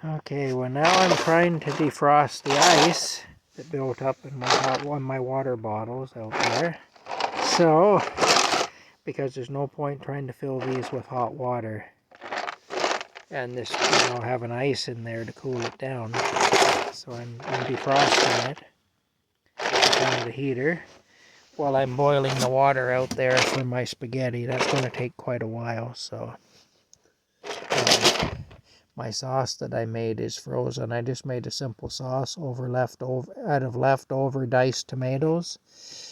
Okay, well now I'm trying to defrost the ice that built up in my water bottles out there. So, because there's no point trying to fill these with hot water. And this, having ice in there to cool it down. So I'm defrosting it down the heater while I'm boiling the water out there for my spaghetti. That's going to take quite a while, so... my sauce that I made is frozen. I just made a simple sauce out of leftover diced tomatoes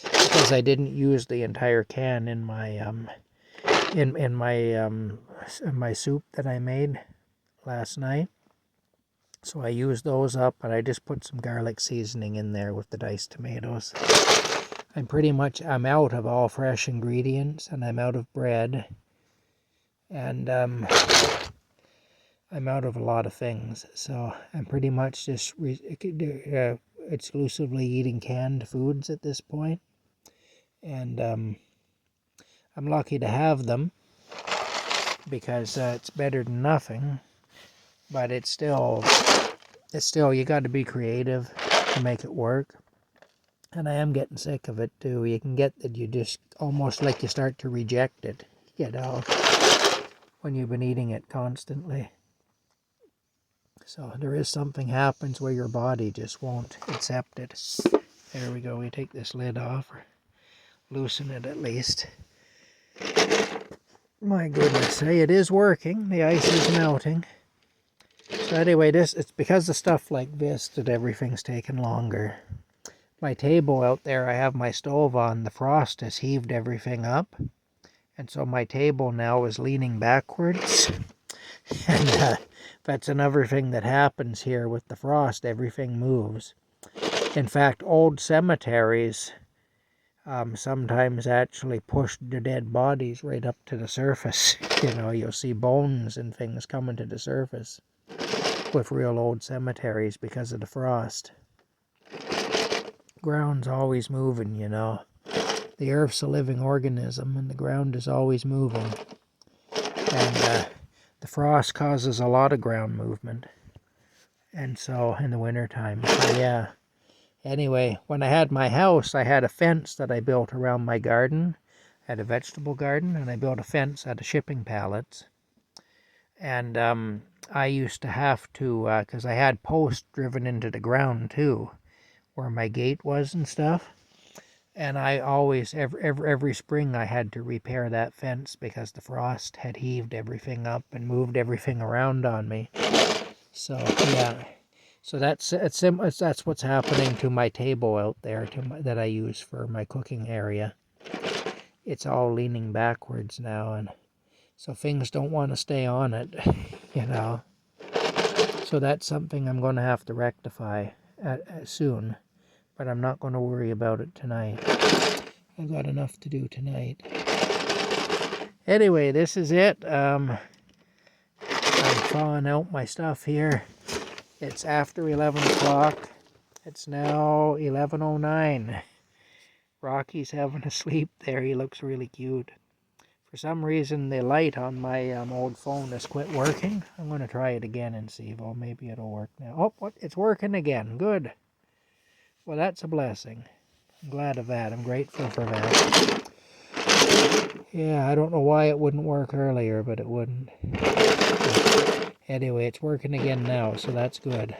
because I didn't use the entire can in my my soup that I made last night. So I used those up, and I just put some garlic seasoning in there with the diced tomatoes. I'm out of all fresh ingredients, and I'm out of bread, and I'm out of a lot of things, so I'm pretty much just exclusively eating canned foods at this point. And I'm lucky to have them because it's better than nothing. But it's still you got to be creative to make it work. And I am getting sick of it too. You can get that you just almost like you start to reject it, when you've been eating it constantly. So there is something happens where your body just won't accept it. There we go. We take this lid off, or loosen it at least. My goodness, hey, it is working. The ice is melting. So anyway, it's because of stuff like this that everything's taken longer. My table out there, I have my stove on. The frost has heaved everything up. And so my table now is leaning backwards. And that's another thing that happens here with the frost. Everything moves. In fact, old cemeteries sometimes actually push the dead bodies right up to the surface. You'll see bones and things coming to the surface with real old cemeteries because of the frost. Ground's always moving, The earth's a living organism, and the ground is always moving. And the frost causes a lot of ground movement. And so, in the wintertime, so yeah. Anyway, when I had my house, I had a fence that I built around my garden. I had a vegetable garden, and I built a fence out of shipping pallets. And I used to have to, because I had posts driven into the ground too, where my gate was and stuff. And I always, every spring, I had to repair that fence because the frost had heaved everything up and moved everything around on me. So yeah, so that's what's happening to my table out there that I use for my cooking area. It's all leaning backwards now, and so things don't want to stay on it, So that's something I'm going to have to rectify soon. But I'm not going to worry about it tonight. I've got enough to do tonight. Anyway, this is it. I'm thawing out my stuff here. It's after 11 o'clock. It's now 11:09. Rocky's having a sleep there. He looks really cute. For some reason, the light on my old phone has quit working. I'm going to try it again and see. Well, maybe it'll work now. Oh, what? It's working again. Good. Well, that's a blessing. I'm glad of that. I'm grateful for that. Yeah, I don't know why it wouldn't work earlier, but it wouldn't. Anyway, it's working again now, so that's good.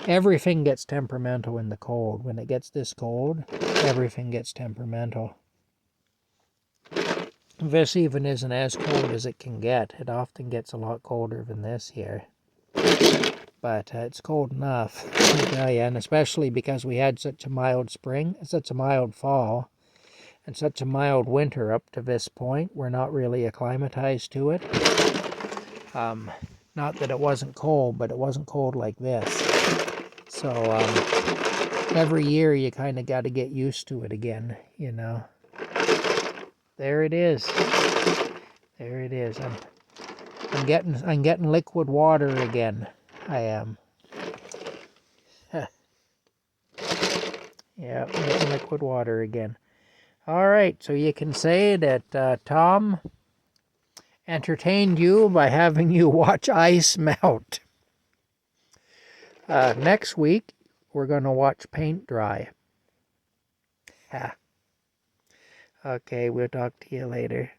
Everything gets temperamental in the cold. When it gets this cold, everything gets temperamental. This even isn't as cold as it can get. It often gets a lot colder than this here. But it's cold enough, I tell you, and especially because we had such a mild spring, such a mild fall, and such a mild winter up to this point. We're not really acclimatized to it. Not that it wasn't cold, but it wasn't cold like this. So every year you kind of got to get used to it again, There it is. There it is. I'm getting liquid water again. I am. Yeah, getting liquid water again. All right, so you can say that Tom entertained you by having you watch ice melt. Next week, we're going to watch paint dry. Ha. Okay, we'll talk to you later.